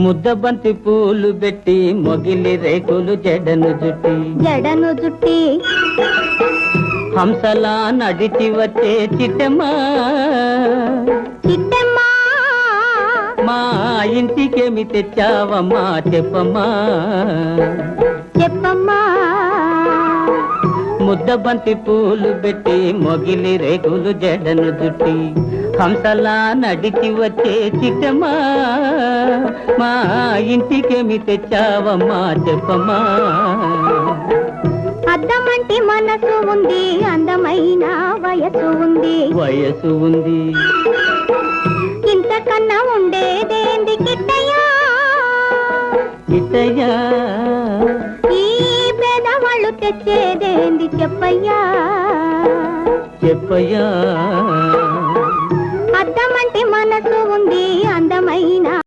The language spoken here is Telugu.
ముద్దబంతి పూలు పెట్టి మొగిలి రేకులు జడను జుట్టి హంసలా నడిచి వచ్చే చిట్టమ్మా మా ఇంటికేమి తెచ్చావమ్మా చెప్పమ్మా ముద్దబంతి పూలు పెట్టి మొగిలి రేకులు జడను జుట్టి హంసలా నడిచి వచ్చే చిట్టమ్మా మా ఇంటికేమి తెచ్చావమ్మా చెప్పమ్మా అద్దమంటి మనసు ఉంది, అందమైన వయసు ఉంది ఇంతకన్నా ఉండేదేంది కిట్టయ్యా ఈ పేదవాళ్ళు తెచ్చేదేంది చెప్పయ్యా చెప్పయ్యా అద్దమంటి మనసు ఉంది, అందమైన